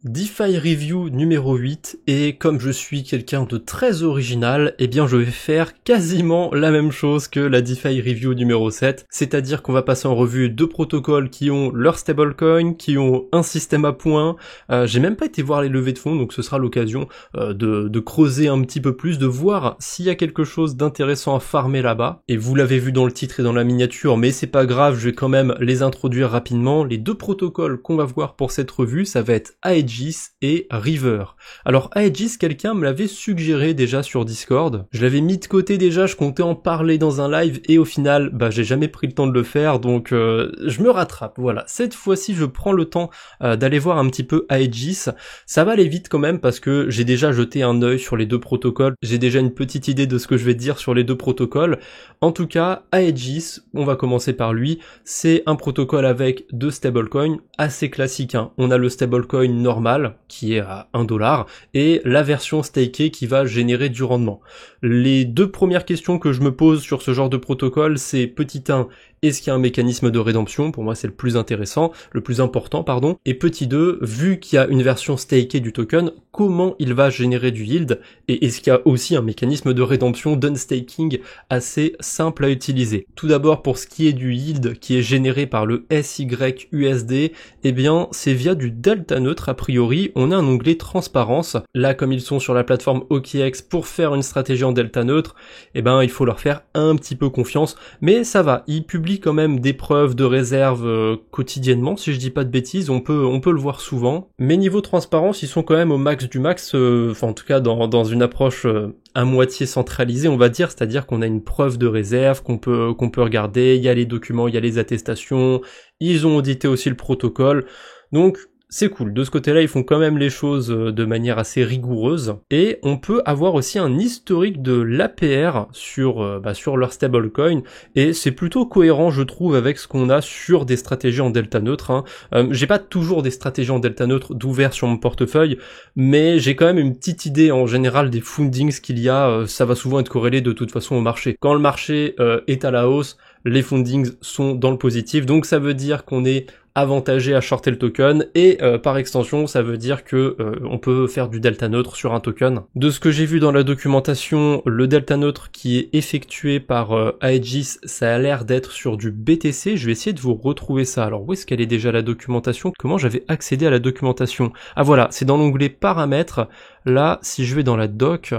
DeFi Review numéro 8, et comme je suis quelqu'un de très original, eh bien je vais faire quasiment la même chose que la DeFi Review numéro 7, c'est-à-dire qu'on va passer en revue deux protocoles qui ont leur stablecoin, qui ont un système à points. J'ai même pas été voir les levées de fonds, donc ce sera l'occasion de creuser un petit peu plus, de voir s'il y a quelque chose d'intéressant à farmer là-bas. Et vous l'avez vu dans le titre et dans la miniature, mais c'est pas grave, je vais quand même les introduire rapidement. Les deux protocoles qu'on va voir pour cette revue, ça va être Aegis et River. Alors Aegis, quelqu'un me l'avait suggéré déjà sur Discord. Je l'avais mis de côté déjà, je comptais en parler dans un live et au final, j'ai jamais pris le temps de le faire, donc je me rattrape. Voilà, cette fois-ci, je prends le temps d'aller voir un petit peu Aegis. Ça va aller vite quand même parce que j'ai déjà jeté un œil sur les deux protocoles. J'ai déjà une petite idée de ce que je vais dire sur les deux protocoles. En tout cas, Aegis, on va commencer par lui. C'est un protocole avec deux stablecoins assez classiques, hein. On a le stablecoin normal qui est à 1$ et la version stakée qui va générer du rendement. Les deux premières questions que je me pose sur ce genre de protocole, c'est petit 1, est-ce qu'il y a un mécanisme de rédemption? Pour moi c'est le plus intéressant, le plus important pardon. Et petit 2, vu qu'il y a une version stakée du token, comment il va générer du yield? Et est-ce qu'il y a aussi un mécanisme de rédemption d'unstaking assez simple à utiliser? Tout d'abord, pour ce qui est du yield qui est généré par le SYUSD, eh bien c'est via du delta neutre. A priori, on a un onglet transparence. Là, comme ils sont sur la plateforme OKX pour faire une stratégie en delta neutre, eh ben il faut leur faire un petit peu confiance, mais ça va, ils publient quand même des preuves de réserve quotidiennement, si je dis pas de bêtises, on peut le voir souvent. Mais niveau transparence, ils sont quand même au max du max, enfin en tout cas dans une approche à moitié centralisée, on va dire, c'est-à-dire qu'on a une preuve de réserve qu'on peut regarder, il y a les documents, il y a les attestations, ils ont audité aussi le protocole, donc c'est cool, de ce côté-là, ils font quand même les choses de manière assez rigoureuse. Et on peut avoir aussi un historique de l'APR sur leur stablecoin, et c'est plutôt cohérent, je trouve, avec ce qu'on a sur des stratégies en delta neutre, hein. J'ai pas toujours des stratégies en delta neutre d'ouvert sur mon portefeuille, mais j'ai quand même une petite idée en général des fundings qu'il y a, ça va souvent être corrélé de toute façon au marché. Quand le marché est à la hausse, les fundings sont dans le positif, donc ça veut dire qu'on est avantagé à shorter le token, et par extension ça veut dire que on peut faire du delta neutre sur un token. De ce que j'ai vu dans la documentation, le delta neutre qui est effectué par Aegis, ça a l'air d'être sur du BTC. Je vais essayer de vous retrouver ça. Alors où est-ce qu'elle est déjà la documentation? Comment j'avais accédé à la documentation? Ah voilà, c'est dans l'onglet paramètres. Là, si je vais dans la doc,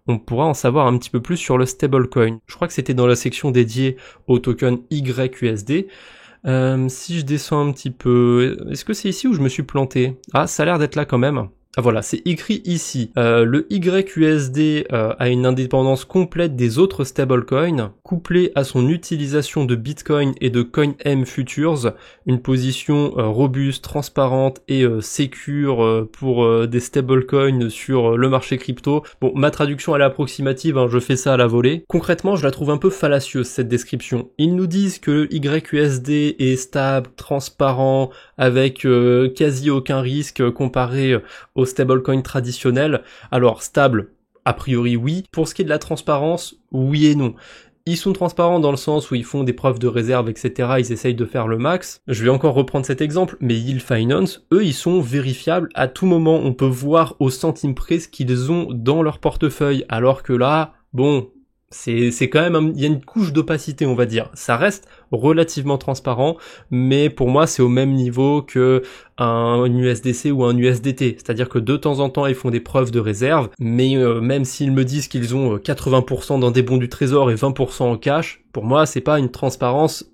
on pourra en savoir un petit peu plus sur le stablecoin. Je crois que c'était dans la section dédiée au token YUSD. Si je descends un petit peu, est-ce que c'est ici où je me suis planté? Ah, ça a l'air d'être là quand même. Ah voilà, c'est écrit ici. Le YUSD a une indépendance complète des autres stablecoins, couplée à son utilisation de Bitcoin et de CoinM Futures, une position robuste, transparente et sécure pour des stablecoins sur le marché crypto. Bon, ma traduction elle est approximative, hein, je fais ça à la volée. Concrètement, je la trouve un peu fallacieuse cette description. Ils nous disent que le YUSD est stable, transparent, avec quasi aucun risque comparé au stablecoin traditionnel. Alors stable, a priori oui. Pour ce qui est de la transparence, oui et non. Ils sont transparents dans le sens où ils font des preuves de réserve, etc. Ils essayent de faire le max. Je vais encore reprendre cet exemple, mais Yield Finance, eux, ils sont vérifiables. À tout moment, on peut voir au centime près ce qu'ils ont dans leur portefeuille. Alors que là, bon, c'est quand même, il y a une couche d'opacité, on va dire. Ça reste relativement transparent, mais pour moi c'est au même niveau que un USDC ou un USDT, c'est-à-dire que de temps en temps ils font des preuves de réserve, mais même s'ils me disent qu'ils ont 80% dans des bons du trésor et 20% en cash, pour moi c'est pas une transparence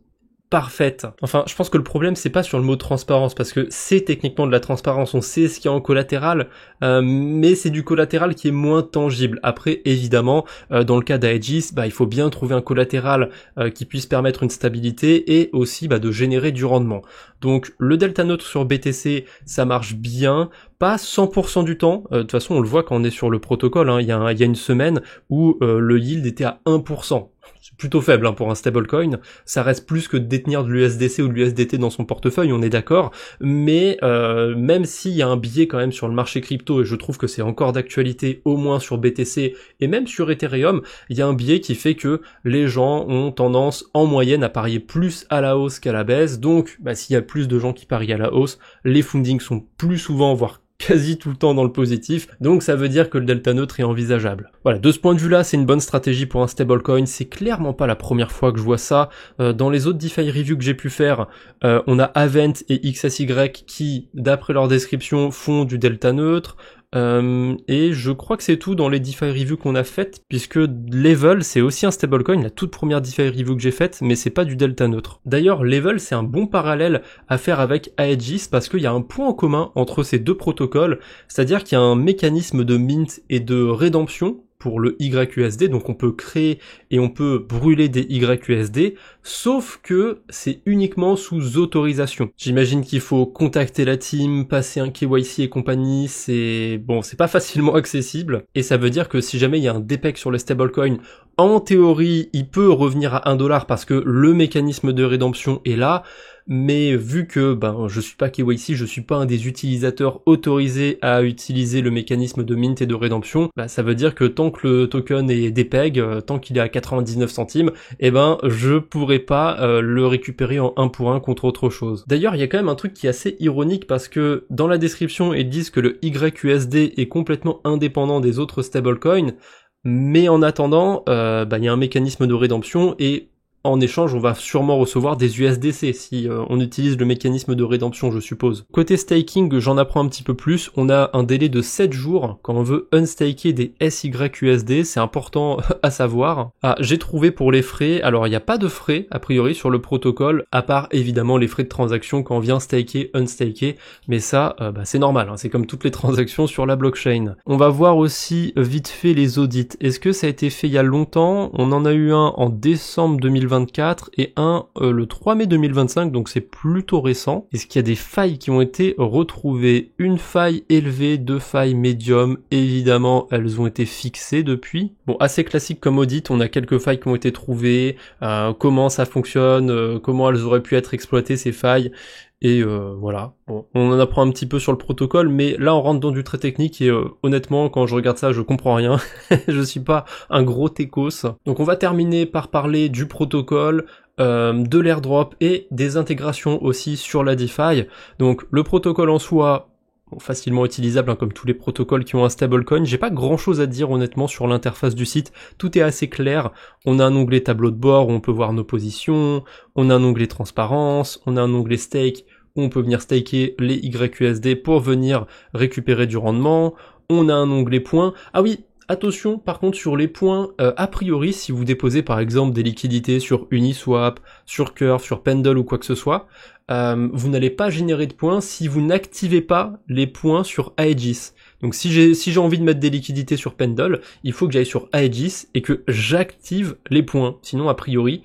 parfaite. Enfin, je pense que le problème c'est pas sur le mot transparence, parce que c'est techniquement de la transparence, on sait ce qu'il y a en collatéral, mais c'est du collatéral qui est moins tangible. Après, évidemment, dans le cas d'Aegis, il faut bien trouver un collatéral qui puisse permettre une stabilité et aussi de générer du rendement. Donc le delta neutre sur BTC, ça marche bien, pas 100% du temps. De toute façon, on le voit quand on est sur le protocole, hein. Il y a une semaine où le yield était à 1%. C'est plutôt faible, hein, pour un stablecoin. Ça reste plus que de détenir de l'USDC ou de l'USDT dans son portefeuille, on est d'accord. Mais même s'il y a un biais quand même sur le marché crypto, et je trouve que c'est encore d'actualité, au moins sur BTC et même sur Ethereum, il y a un biais qui fait que les gens ont tendance en moyenne à parier plus à la hausse qu'à la baisse. Donc s'il y a plus de gens qui parient à la hausse, les fundings sont plus souvent, voire quasi tout le temps dans le positif, donc ça veut dire que le delta neutre est envisageable. Voilà, de ce point de vue là, c'est une bonne stratégie pour un stablecoin, c'est clairement pas la première fois que je vois ça. Dans les autres DeFi reviews que j'ai pu faire, on a Avent et XSY qui, d'après leur description, font du delta neutre. Et je crois que c'est tout dans les DeFi reviews qu'on a faites, puisque Level c'est aussi un stablecoin, la toute première DeFi review que j'ai faite, mais c'est pas du delta neutre. D'ailleurs, Level c'est un bon parallèle à faire avec Aegis parce qu'il y a un point en commun entre ces deux protocoles, c'est-à-dire qu'il y a un mécanisme de mint et de rédemption pour le YUSD, donc on peut créer et on peut brûler des YUSD, sauf que c'est uniquement sous autorisation. J'imagine qu'il faut contacter la team, passer un KYC et compagnie, c'est pas facilement accessible, et ça veut dire que si jamais il y a un DPEG sur les stablecoins, en théorie, il peut revenir à 1$ parce que le mécanisme de rédemption est là, mais vu que je suis pas KYC, je suis pas un des utilisateurs autorisés à utiliser le mécanisme de mint et de rédemption, ça veut dire que tant que le token est DPEG, tant qu'il est à 99 centimes, je pourrais pas le récupérer en 1 pour 1 contre autre chose. D'ailleurs, il y a quand même un truc qui est assez ironique parce que dans la description, ils disent que le YUSD est complètement indépendant des autres stablecoins, mais en attendant, il y a un mécanisme de rédemption et en échange, on va sûrement recevoir des USDC si on utilise le mécanisme de rédemption, je suppose. Côté staking, j'en apprends un petit peu plus. On a un délai de 7 jours quand on veut unstaker des SYUSD, c'est important à savoir. Ah, j'ai trouvé pour les frais, alors il n'y a pas de frais, a priori, sur le protocole, à part évidemment les frais de transaction quand on vient staker, unstaker, mais ça, c'est normal, c'est comme toutes les transactions sur la blockchain. On va voir aussi vite fait les audits. Est-ce que ça a été fait il y a longtemps? On en a eu un en décembre 2020, et un le 3 mai 2025, donc c'est plutôt récent. Est-ce qu'il y a des failles qui ont été retrouvées? Une faille élevée, 2 failles médium, évidemment elles ont été fixées depuis. Bon, assez classique comme audit, on a quelques failles qui ont été trouvées, comment ça fonctionne, comment elles auraient pu être exploitées ces failles, et voilà. Bon, on en apprend un petit peu sur le protocole, mais là on rentre dans du très technique et honnêtement quand je regarde ça je comprends rien. Je suis pas un gros techos. Donc on va terminer par parler du protocole, de l'airdrop et des intégrations aussi sur la DeFi. Donc le protocole en soi, facilement utilisable comme tous les protocoles qui ont un stablecoin. J'ai pas grand chose à dire honnêtement sur l'interface du site, tout est assez clair. On a un onglet tableau de bord où on peut voir nos positions, on a un onglet transparence, on a un onglet stake où on peut venir staker les YUSD pour venir récupérer du rendement, on a un onglet points. Ah oui, attention par contre sur les points, a priori si vous déposez par exemple des liquidités sur Uniswap, sur Curve, sur Pendle ou quoi que ce soit, vous n'allez pas générer de points si vous n'activez pas les points sur Aegis. Donc si j'ai envie de mettre des liquidités sur Pendle, il faut que j'aille sur Aegis et que j'active les points. Sinon a priori,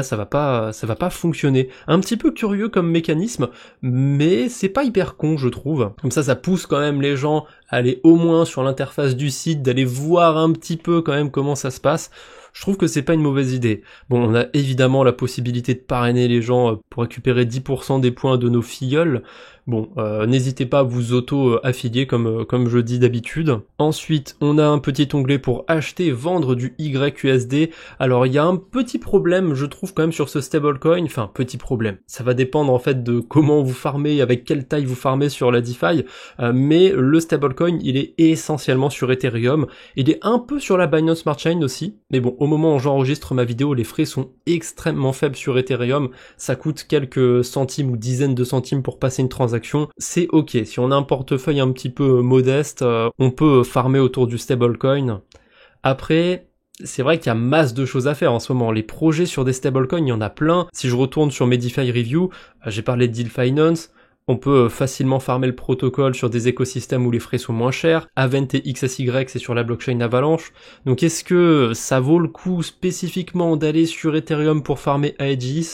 ça va pas fonctionner. Un petit peu curieux comme mécanisme, mais c'est pas hyper con je trouve. Comme ça pousse quand même les gens à aller au moins sur l'interface du site, d'aller voir un petit peu quand même comment ça se passe. Je trouve que c'est pas une mauvaise idée. Bon, on a évidemment la possibilité de parrainer les gens pour récupérer 10% des points de nos filleuls. Bon, n'hésitez pas à vous auto-affilier comme je dis d'habitude. Ensuite, on a un petit onglet pour acheter et vendre du YUSD. Alors, il y a un petit problème, je trouve quand même sur ce stablecoin. Enfin, petit problème. Ça va dépendre en fait de comment vous farmez, avec quelle taille vous farmez sur la DeFi. Mais le stablecoin, il est essentiellement sur Ethereum. Il est un peu sur la Binance Smart Chain aussi. Mais bon, au moment où j'enregistre ma vidéo, les frais sont extrêmement faibles sur Ethereum. Ça coûte quelques centimes ou dizaines de centimes pour passer une transaction. C'est ok, si on a un portefeuille un petit peu modeste, on peut farmer autour du stablecoin. Après, c'est vrai qu'il y a masse de choses à faire en ce moment. Les projets sur des stablecoins, il y en a plein. Si je retourne sur mes DeFi Review, j'ai parlé de Deal Finance. On peut facilement farmer le protocole sur des écosystèmes où les frais sont moins chers. Avent et XSY, c'est sur la blockchain Avalanche. Donc est-ce que ça vaut le coup spécifiquement d'aller sur Ethereum pour farmer Aegis ?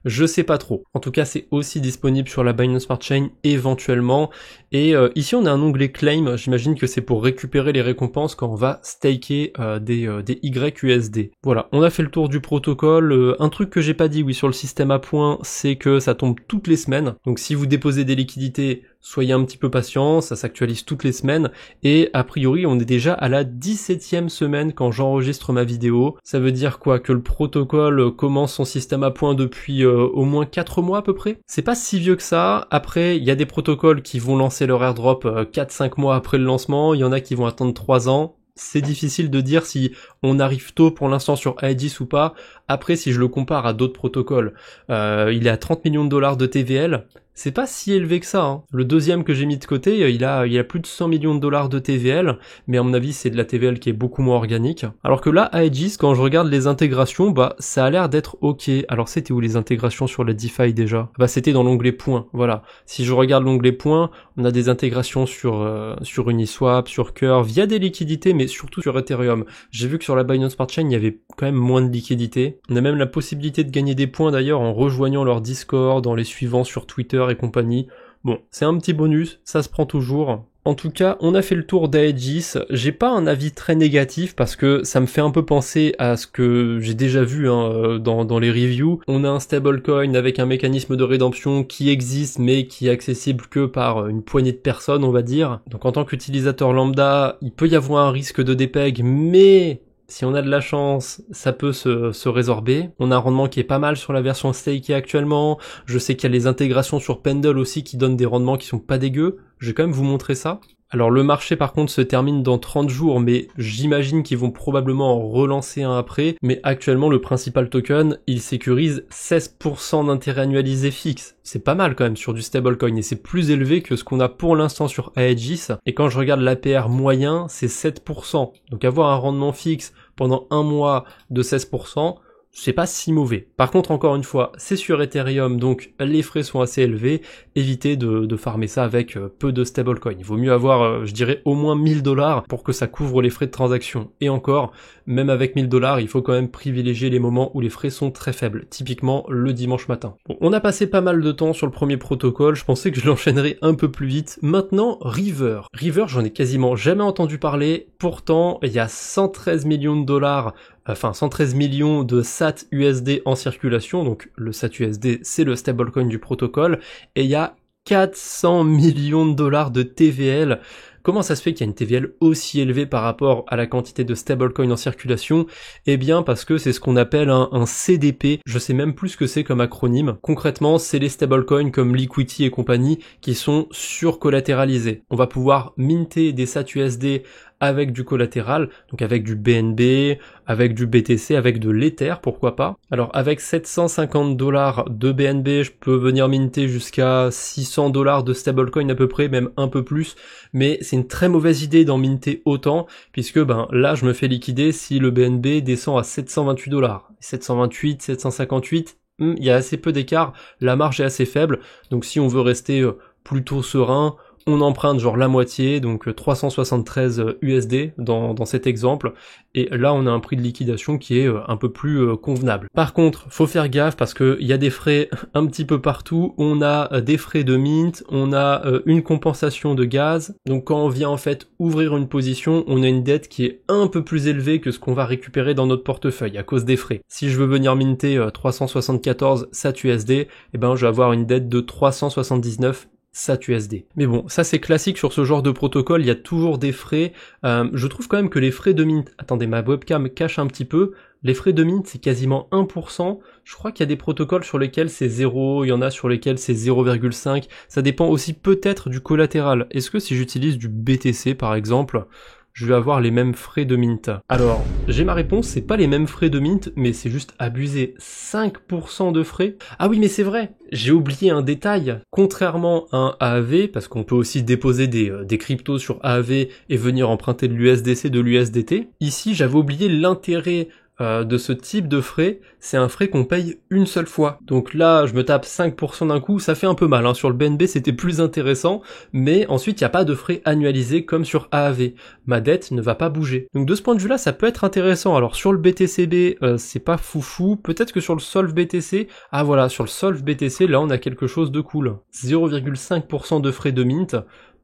Je sais pas trop. En tout cas, c'est aussi disponible sur la Binance Smart Chain éventuellement. Et ici, on a un onglet Claim. J'imagine que c'est pour récupérer les récompenses quand on va staker des YUSD. Voilà, on a fait le tour du protocole. Un truc que j'ai pas dit, oui, sur le système à points, c'est que ça tombe toutes les semaines. Donc si vous déposez des liquidités, soyez un petit peu patient, ça s'actualise toutes les semaines, et a priori on est déjà à la 17e semaine quand j'enregistre ma vidéo. Ça veut dire quoi? Que le protocole commence son système à points depuis au moins 4 mois à peu près? C'est pas si vieux que ça. Après, il y a des protocoles qui vont lancer lancer leur airdrop 4-5 mois après le lancement, il y en a qui vont attendre 3 ans. C'est difficile de dire si on arrive tôt pour l'instant sur Aegis ou pas. Après, si je le compare à d'autres protocoles, il est à 30 millions de dollars de TVL. C'est pas si élevé que ça, hein. Le deuxième que j'ai mis de côté, il a plus de 100 millions de dollars de TVL, mais à mon avis c'est de la TVL qui est beaucoup moins organique. Alors que là, Aegis, quand je regarde les intégrations, ça a l'air d'être ok. Alors c'était où les intégrations sur la DeFi déjà? C'était dans l'onglet points, voilà. Si je regarde l'onglet points, on a des intégrations sur Uniswap, sur Curve, il y a des liquidités, mais surtout sur Ethereum. J'ai vu que sur la Binance Smart Chain, il y avait quand même moins de liquidités. On a même la possibilité de gagner des points d'ailleurs en rejoignant leur Discord, en les suivant sur Twitter et compagnie. Bon, c'est un petit bonus, ça se prend toujours. En tout cas, on a fait le tour d'Aegis. J'ai pas un avis très négatif parce que ça me fait un peu penser à ce que j'ai déjà vu dans les reviews. On a un stablecoin avec un mécanisme de rédemption qui existe mais qui est accessible que par une poignée de personnes, on va dire. Donc en tant qu'utilisateur lambda, il peut y avoir un risque de dépeg, mais si on a de la chance, ça peut se résorber. On a un rendement qui est pas mal sur la version stakée actuellement. Je sais qu'il y a les intégrations sur Pendle aussi qui donnent des rendements qui sont pas dégueux. Je vais quand même vous montrer ça. Alors le marché par contre se termine dans 30 jours, mais j'imagine qu'ils vont probablement en relancer un après. Mais actuellement le principal token, il sécurise 16% d'intérêt annualisé fixe. C'est pas mal quand même sur du stablecoin et c'est plus élevé que ce qu'on a pour l'instant sur Aegis. Et quand je regarde l'APR moyen, c'est 7%. Donc avoir un rendement fixe pendant un mois de 16%, c'est pas si mauvais. Par contre, encore une fois, c'est sur Ethereum, donc les frais sont assez élevés. Évitez de farmer ça avec peu de stablecoin. Il vaut mieux avoir, je dirais, au moins 1000 $ pour que ça couvre les frais de transaction. Et encore, même avec 1000 $, il faut quand même privilégier les moments où les frais sont très faibles. Typiquement, le dimanche matin. Bon, on a passé pas mal de temps sur le premier protocole. Je pensais que je l'enchaînerais un peu plus vite. Maintenant, River. River, j'en ai quasiment jamais entendu parler. Pourtant, il y a 113 millions de dollars 113 millions de SAT USD en circulation, donc le SAT USD c'est le stablecoin du protocole, et il y a 400 millions de dollars de TVL. Comment ça se fait qu'il y a une TVL aussi élevée par rapport à la quantité de stablecoin en circulation? Eh bien parce que c'est ce qu'on appelle un CDP, je sais même plus ce que c'est comme acronyme. Concrètement, c'est les stablecoins comme Liquidity et compagnie qui sont surcollatéralisés. On va pouvoir minter des SAT USD avec du collatéral, donc avec du BNB, avec du BTC, avec de l'Ether, pourquoi pas. Alors avec 750 $ de BNB, je peux venir minter jusqu'à 600 $ de stablecoin à peu près, même un peu plus, mais c'est une très mauvaise idée d'en minter autant, puisque là je me fais liquider si le BNB descend à 728 $. 728, 758, il y a assez peu d'écart, la marge est assez faible, donc si on veut rester plutôt serein, on emprunte genre la moitié, donc 373 USD dans cet exemple, et là on a un prix de liquidation qui est un peu plus convenable. Par contre, faut faire gaffe parce que il y a des frais un petit peu partout, on a des frais de mint, on a une compensation de gaz, donc quand on vient en fait ouvrir une position, on a une dette qui est un peu plus élevée que ce qu'on va récupérer dans notre portefeuille à cause des frais. Si je veux venir minter 374 SAT USD, je vais avoir une dette de 379 SAT USD. Mais bon, ça c'est classique sur ce genre de protocole, il y a toujours des frais. Je trouve quand même que les frais de mint... Attendez, ma webcam cache un petit peu. Les frais de mint, c'est quasiment 1%. Je crois qu'il y a des protocoles sur lesquels c'est 0, il y en a sur lesquels c'est 0,5. Ça dépend aussi peut-être du collatéral. Est-ce que si j'utilise du BTC par exemple, je vais avoir les mêmes frais de mint? Alors, j'ai ma réponse, c'est pas les mêmes frais de mint, mais c'est juste abusé. 5% de frais? Ah oui, mais c'est vrai, j'ai oublié un détail. Contrairement à un AAV, parce qu'on peut aussi déposer des cryptos sur AAV et venir emprunter de l'USDC, de l'USDT, ici j'avais oublié l'intérêt de ce type de frais, c'est un frais qu'on paye une seule fois. Donc là, je me tape 5% d'un coup, ça fait un peu mal, hein. Sur le BNB, c'était plus intéressant, mais ensuite, il n'y a pas de frais annualisés comme sur AAV. Ma dette ne va pas bouger. Donc de ce point de vue-là, ça peut être intéressant. Alors sur le BTCB, c'est pas foufou. Peut-être que sur le Solv BTC, ah voilà, sur le Solv BTC, là, on a quelque chose de cool. 0,5% de frais de mint.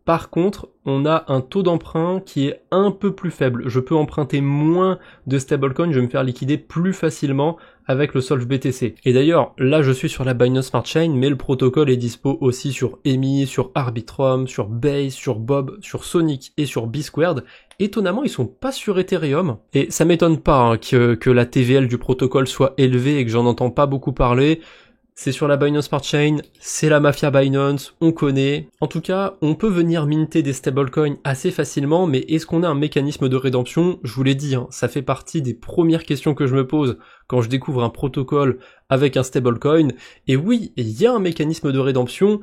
Par contre, on a un taux d'emprunt qui est un peu plus faible. Je peux emprunter moins de stablecoin, je vais me faire liquider plus facilement avec le Solv BTC. Et d'ailleurs, là je suis sur la Binance Smart Chain, mais le protocole est dispo aussi sur EMI, sur Arbitrum, sur Base, sur Bob, sur Sonic et sur B-Squared. Étonnamment, ils sont pas sur Ethereum. Et ça m'étonne pas que la TVL du protocole soit élevée et que j'en entends pas beaucoup parler. c'est sur la Binance Smart Chain, c'est la mafia Binance, on connaît. En tout cas, on peut venir minter des stablecoins assez facilement, mais est-ce qu'on a un mécanisme de rédemption? Je vous l'ai dit, hein, ça fait partie des premières questions que je me pose quand je découvre un protocole avec un stablecoin. Et oui, il y a un mécanisme de rédemption.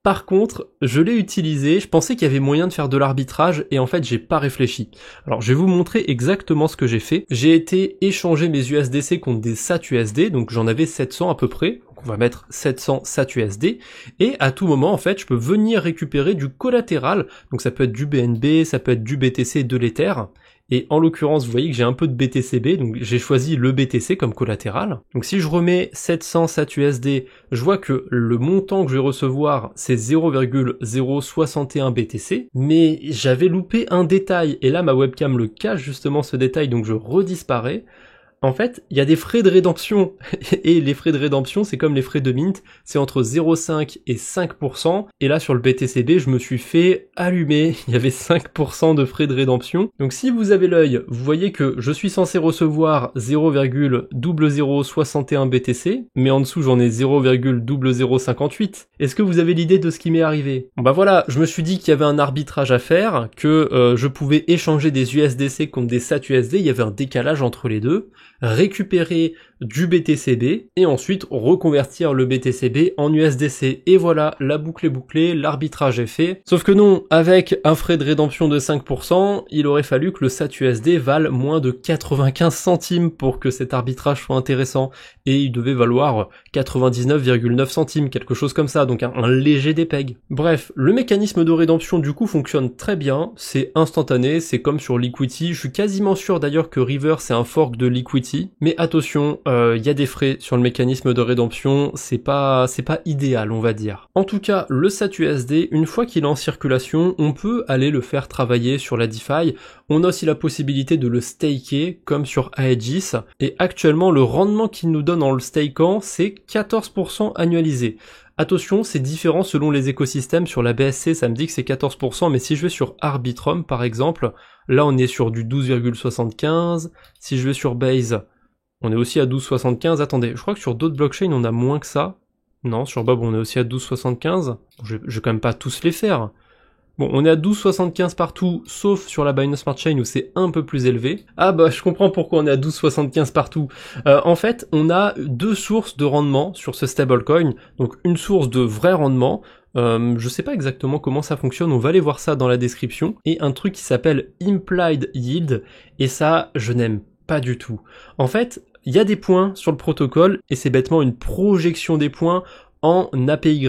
Par contre, je l'ai utilisé, je pensais qu'il y avait moyen de faire de l'arbitrage et en fait j'ai pas réfléchi. Alors je vais vous montrer exactement ce que j'ai fait. J'ai été échanger mes USDC contre des SAT-USD, donc j'en avais 700 à peu près. Donc on va mettre 700 SAT-USD et à tout moment en fait je peux venir récupérer du collatéral. Donc ça peut être du BNB, ça peut être du BTC, de l'Ether. Et en l'occurrence, vous voyez que j'ai un peu de BTCB, donc j'ai choisi le BTC comme collatéral. Donc si je remets 700 SAT-USD, je vois que le montant que je vais recevoir, c'est 0,061 BTC, mais j'avais loupé un détail, et là ma webcam le cache justement ce détail, donc je redisparais. En fait, il y a des frais de rédemption, et les frais de rédemption, c'est comme les frais de mint, c'est entre 0,5 et 5%, et là sur le BTCB, je me suis fait allumer, il y avait 5% de frais de rédemption. Donc si vous avez l'œil, vous voyez que je suis censé recevoir 0,0061 BTC, mais en dessous j'en ai 0,0058. Est-ce que vous avez l'idée de ce qui m'est arrivé? Bon bah voilà, je me suis dit qu'il y avait un arbitrage à faire, que je pouvais échanger des USDC contre des SAT-USD, il y avait un décalage entre les deux, récupérer du BTCB et ensuite reconvertir le BTCB en USDC. Et voilà, la boucle est bouclée, l'arbitrage est fait. Sauf que non, avec un frais de rédemption de 5%, il aurait fallu que le SAT-USD vale moins de 95 centimes pour que cet arbitrage soit intéressant. Et il devait valoir 99,9 centimes, quelque chose comme ça, donc un léger dépeg. Bref, le mécanisme de rédemption du coup fonctionne très bien, c'est instantané, c'est comme sur Liquity. Je suis quasiment sûr d'ailleurs que River c'est un fork de Liquity, mais attention, il y a des frais sur le mécanisme de rédemption, c'est pas idéal on va dire. En tout cas, le SAT-USD, une fois qu'il est en circulation, on peut aller le faire travailler sur la DeFi. On a aussi la possibilité de le staker comme sur Aegis, et actuellement le rendement qu'il nous donne en le stakant, c'est 14% annualisé. Attention, c'est différent selon les écosystèmes. Sur la BSC, ça me dit que c'est 14%, mais si je vais sur Arbitrum par exemple, là on est sur du 12,75. Si je vais sur Base, on est aussi à 12,75. Attendez, je crois que sur d'autres blockchains, on a moins que ça. Non, sur Bob, on est aussi à 12,75. Je vais quand même pas tous les faire. Bon, on est à 12,75 partout, sauf sur la Binance Smart Chain où c'est un peu plus élevé. Ah bah, je comprends pourquoi on est à 12,75 partout. En fait, on a deux sources de rendement sur ce stablecoin. Donc, une source de vrai rendement. Je sais pas exactement comment ça fonctionne, on va aller voir ça dans la description. Et un truc qui s'appelle Implied Yield. Et ça, je n'aime pas du tout. En fait, il y a des points sur le protocole et c'est bêtement une projection des points en APY.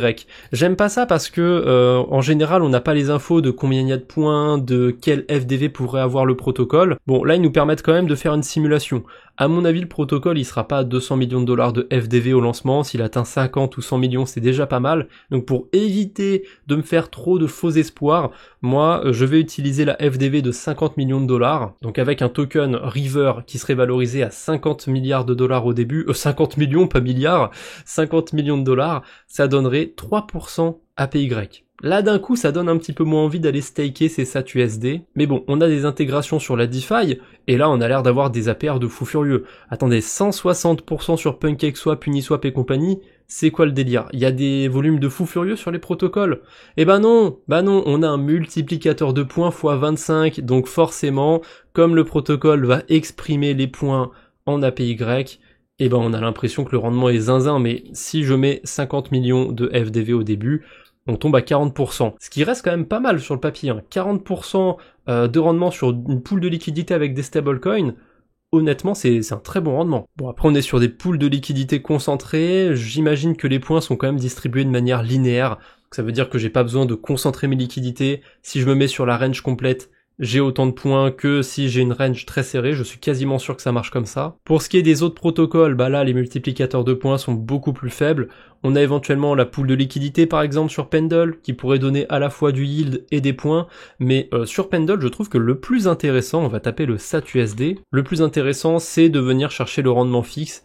J'aime pas ça parce que en général on n'a pas les infos de combien il y a de points, de quel FDV pourrait avoir le protocole. Bon là ils nous permettent quand même de faire une simulation. À mon avis le protocole il sera pas à 200 millions de dollars de FDV au lancement, s'il atteint 50 ou 100 millions c'est déjà pas mal. Donc pour éviter de me faire trop de faux espoirs, moi je vais utiliser la FDV de 50 millions de dollars. Donc avec un token River qui serait valorisé à 50 milliards de dollars au début, 50 millions pas milliards, 50 millions de dollars, ça donnerait 3% APY. Là d'un coup ça donne un petit peu moins envie d'aller staker ces SAT-USD, mais bon on a des intégrations sur la DeFi, et là on a l'air d'avoir des APR de fou furieux. Attendez, 160% sur PancakeSwap, Uniswap et compagnie, c'est quoi le délire? Il y a des volumes de fou furieux sur les protocoles? Eh ben non, on a un multiplicateur de points x 25, donc forcément, comme le protocole va exprimer les points en APY, eh ben on a l'impression que le rendement est zinzin, mais si je mets 50 millions de FDV au début, on tombe à 40%. Ce qui reste quand même pas mal sur le papier, hein. 40% de rendement sur une pool de liquidité avec des stablecoins, honnêtement c'est un très bon rendement. Bon après on est sur des pools de liquidité concentrés, j'imagine que les points sont quand même distribués de manière linéaire, donc ça veut dire que j'ai pas besoin de concentrer mes liquidités. Si je me mets sur la range complète, j'ai autant de points que si j'ai une range très serrée, je suis quasiment sûr que ça marche comme ça. Pour ce qui est des autres protocoles, bah là les multiplicateurs de points sont beaucoup plus faibles. On a éventuellement la pool de liquidité par exemple sur Pendle, qui pourrait donner à la fois du yield et des points, mais sur Pendle je trouve que le plus intéressant, on va taper le SAT-USD, le plus intéressant c'est de venir chercher le rendement fixe.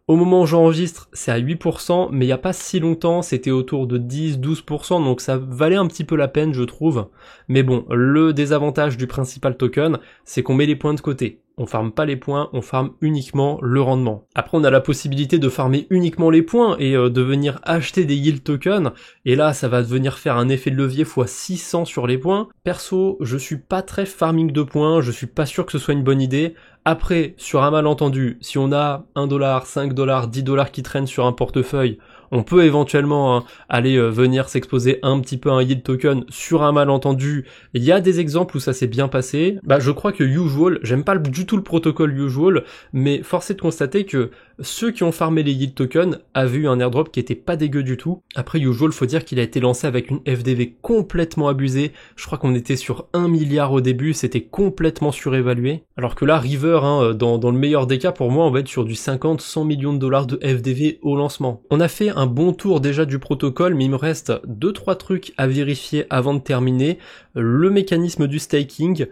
Au moment où j'enregistre, c'est à 8%, mais il n'y a pas si longtemps, c'était autour de 10-12%, donc ça valait un petit peu la peine, je trouve. Mais bon, le désavantage du principal token, c'est qu'on met les points de côté. on farme pas les points, on farme uniquement le rendement. Après on a la possibilité de farmer uniquement les points et de venir acheter des yield tokens, et là ça va venir faire un effet de levier x 600 sur les points. Perso, je suis pas très farming de points, je suis pas sûr que ce soit une bonne idée. Après, sur un malentendu, si on a 1$, 5$, 10$ qui traînent sur un portefeuille, on peut éventuellement aller venir s'exposer un petit peu à un yield token sur un malentendu. Il y a des exemples où ça s'est bien passé. Je crois que Usual, j'aime pas du tout le protocole Usual, mais force est de constater que ceux qui ont farmé les yield tokens avaient eu un airdrop qui était pas dégueu du tout. Après Usual, faut dire qu'il a été lancé avec une FDV complètement abusée. Je crois qu'on était sur 1 milliard au début, c'était complètement surévalué. Alors que là, River, dans le meilleur des cas, pour moi, on va être sur du 50-100 millions de dollars de FDV au lancement. On a fait un bon tour déjà du protocole, mais il me reste 2-3 trucs à vérifier avant de terminer. Le mécanisme du staking,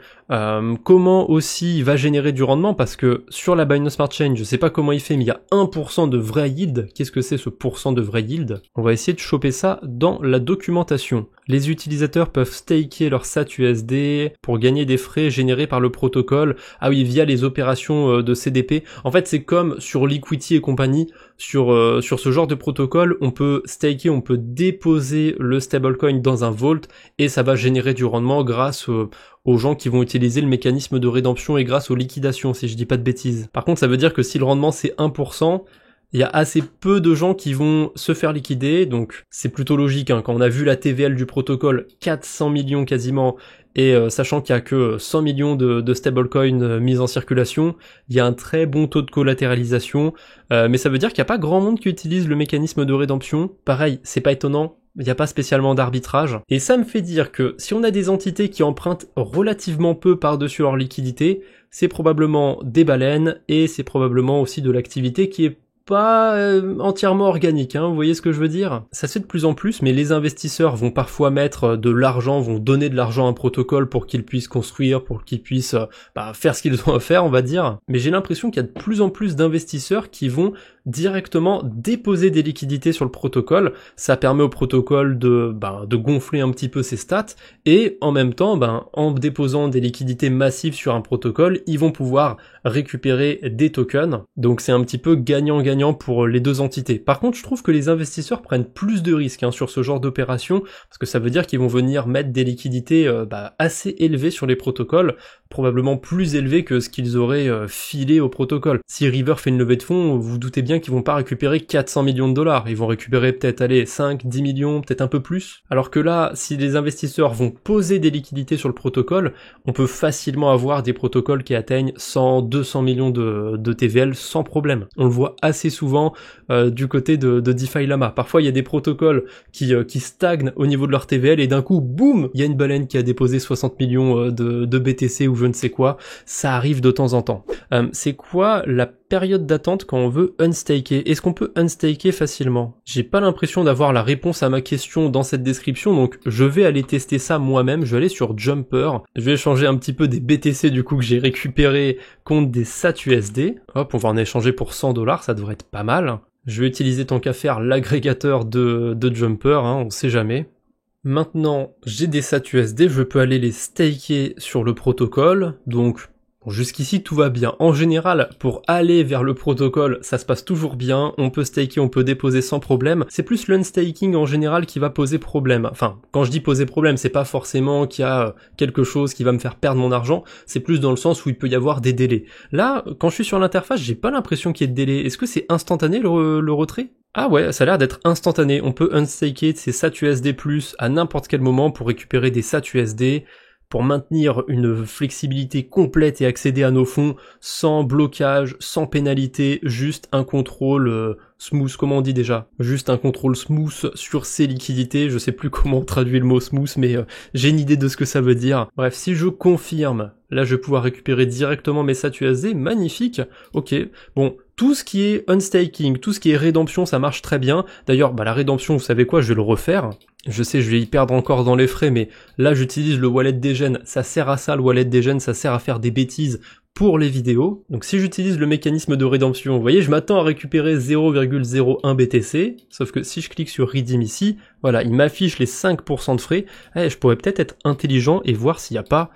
comment aussi il va générer du rendement, parce que sur la Binance Smart Chain, je sais pas comment il fait, mais il y a 1% de vrai yield. Qu'est-ce que c'est ce pourcent de vrai yield? On va essayer de choper ça dans la documentation. Les utilisateurs peuvent staker leur SAT-USD pour gagner des frais générés par le protocole. Ah oui, via les opérations de CDP. En fait, c'est comme sur Liquity et compagnie. Sur ce genre de protocole, on peut staker, on peut déposer le stablecoin dans un vault et ça va générer du rendement grâce aux gens qui vont utiliser le mécanisme de rédemption et grâce aux liquidations, si je dis pas de bêtises. Par contre, ça veut dire que si le rendement c'est 1%, il y a assez peu de gens qui vont se faire liquider, donc c'est plutôt logique, quand on a vu la TVL du protocole, 400 millions quasiment, et sachant qu'il y a que 100 millions de stablecoins mis en circulation, il y a un très bon taux de collatéralisation, mais ça veut dire qu'il n'y a pas grand monde qui utilise le mécanisme de rédemption. Pareil, c'est pas étonnant, il n'y a pas spécialement d'arbitrage, et ça me fait dire que si on a des entités qui empruntent relativement peu par-dessus leur liquidité, c'est probablement des baleines, et c'est probablement aussi de l'activité qui est pas entièrement organique, vous voyez ce que je veux dire? Ça se fait de plus en plus, mais les investisseurs vont parfois mettre de l'argent, vont donner de l'argent à un protocole pour qu'ils puissent construire, pour qu'ils puissent faire ce qu'ils ont à faire, on va dire. Mais j'ai l'impression qu'il y a de plus en plus d'investisseurs qui vont directement déposer des liquidités sur le protocole. Ça permet au protocole de gonfler un petit peu ses stats, et en même temps, en déposant des liquidités massives sur un protocole, ils vont pouvoir récupérer des tokens. Donc c'est un petit peu gagnant-gagnant pour les deux entités. Par contre, je trouve que les investisseurs prennent plus de risques sur ce genre d'opération, parce que ça veut dire qu'ils vont venir mettre des liquidités assez élevées sur les protocoles, probablement plus élevées que ce qu'ils auraient filé au protocole. Si River fait une levée de fonds, vous doutez bien qu'ils vont pas récupérer 400 millions de dollars, ils vont récupérer peut-être 5, 10 millions, peut-être un peu plus. Alors que là, si les investisseurs vont poser des liquidités sur le protocole, on peut facilement avoir des protocoles qui atteignent 100, 200 millions de TVL sans problème. On le voit assez souvent du côté de DeFi Llama. Parfois il y a des protocoles qui stagnent au niveau de leur TVL et d'un coup, boum, il y a une baleine qui a déposé 60 millions de BTC ou je ne sais quoi. Ça arrive de temps en temps. C'est quoi la période d'attente quand on veut unstaker? Est-ce qu'on peut unstaker facilement? J'ai pas l'impression d'avoir la réponse à ma question dans cette description, donc je vais aller tester ça moi-même. Je vais aller sur Jumper, je vais échanger un petit peu des BTC du coup que j'ai récupéré contre des SAT-USD. Hop, on va en échanger pour 100$, ça devrait être pas mal. Je vais utiliser tant qu'à faire l'agrégateur de Jumper, on sait jamais. Maintenant, j'ai des SAT-USD, je peux aller les staker sur le protocole, donc jusqu'ici tout va bien. En général, pour aller vers le protocole, ça se passe toujours bien, on peut staker, on peut déposer sans problème. C'est plus l'unstaking en général qui va poser problème. Enfin, quand je dis poser problème, c'est pas forcément qu'il y a quelque chose qui va me faire perdre mon argent, c'est plus dans le sens où il peut y avoir des délais. Là, quand je suis sur l'interface, j'ai pas l'impression qu'il y ait de délai. Est-ce que c'est instantané le retrait ? Ah ouais, ça a l'air d'être instantané. On peut unstaker de ces SAT-USD+ à n'importe quel moment pour récupérer des SAT-USD, pour maintenir une flexibilité complète et accéder à nos fonds sans blocage, sans pénalité, juste un contrôle smooth, comment on dit déjà? Juste un contrôle smooth sur ces liquidités, je sais plus comment on traduit le mot smooth, mais j'ai une idée de ce que ça veut dire. Bref, si je confirme, là je vais pouvoir récupérer directement mes SAT-USD, magnifique, ok, bon, tout ce qui est unstaking, tout ce qui est rédemption, ça marche très bien. D'ailleurs, la rédemption, vous savez quoi, je vais le refaire. Je sais, je vais y perdre encore dans les frais, mais là, j'utilise le wallet Degen. Ça sert à ça, le wallet Degen, ça sert à faire des bêtises pour les vidéos. Donc si j'utilise le mécanisme de rédemption, vous voyez, je m'attends à récupérer 0,01 BTC, sauf que si je clique sur Redeem ici, voilà, il m'affiche les 5% de frais. Je pourrais peut-être être intelligent et voir s'il n'y a pas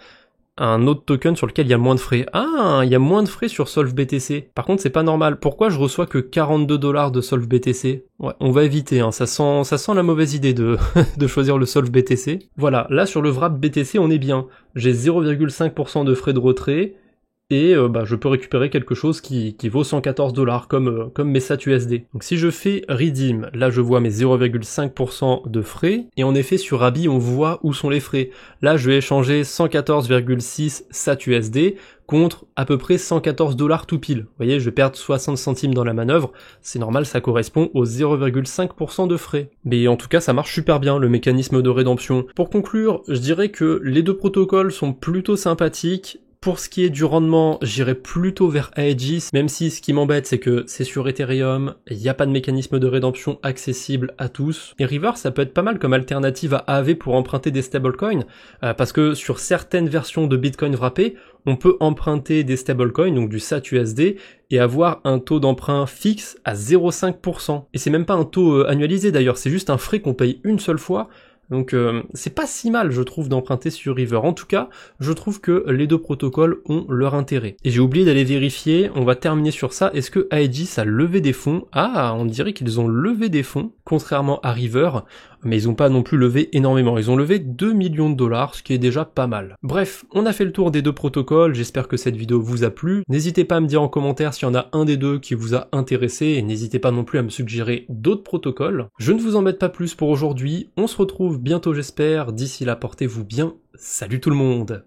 un autre token sur lequel il y a moins de frais. Ah, il y a moins de frais sur Solve BTC. Par contre, c'est pas normal. Pourquoi je reçois que 42 $ de Solve BTC? Ouais, on va éviter, hein. Ça sent la mauvaise idée de, de choisir le Solve BTC. Voilà, là sur le wrap BTC, on est bien. J'ai 0,5% de frais de retrait, et je peux récupérer quelque chose qui vaut 114 $ comme mes SatUSD. Donc si je fais redeem, là je vois mes 0,5% de frais, et en effet sur Abi on voit où sont les frais. Là je vais échanger 114,6 SatUSD contre à peu près 114 $ tout pile. Vous voyez, je vais perdre 60 centimes dans la manœuvre, c'est normal, ça correspond aux 0,5% de frais. Mais en tout cas ça marche super bien le mécanisme de rédemption. Pour conclure, je dirais que les deux protocoles sont plutôt sympathiques. Pour ce qui est du rendement, j'irai plutôt vers Aegis, même si ce qui m'embête c'est que c'est sur Ethereum, il n'y a pas de mécanisme de rédemption accessible à tous. Et River, ça peut être pas mal comme alternative à Aave pour emprunter des stablecoins, parce que sur certaines versions de Bitcoin wrappé, on peut emprunter des stablecoins, donc du SatUSD, et avoir un taux d'emprunt fixe à 0,5%. Et c'est même pas un taux annualisé d'ailleurs, c'est juste un frais qu'on paye une seule fois. Donc c'est pas si mal je trouve d'emprunter sur River. En tout cas, je trouve que les deux protocoles ont leur intérêt. Et j'ai oublié d'aller vérifier, on va terminer sur ça, est-ce que Aegis a levé des fonds? Ah, on dirait qu'ils ont levé des fonds, contrairement à River, mais ils ont pas non plus levé énormément. Ils ont levé 2 millions de $, ce qui est déjà pas mal. Bref, on a fait le tour des deux protocoles, j'espère que cette vidéo vous a plu. N'hésitez pas à me dire en commentaire s'il y en a un des deux qui vous a intéressé, et n'hésitez pas non plus à me suggérer d'autres protocoles. Je ne vous embête pas plus pour aujourd'hui, on se retrouve bientôt j'espère, d'ici là portez-vous bien, salut tout le monde!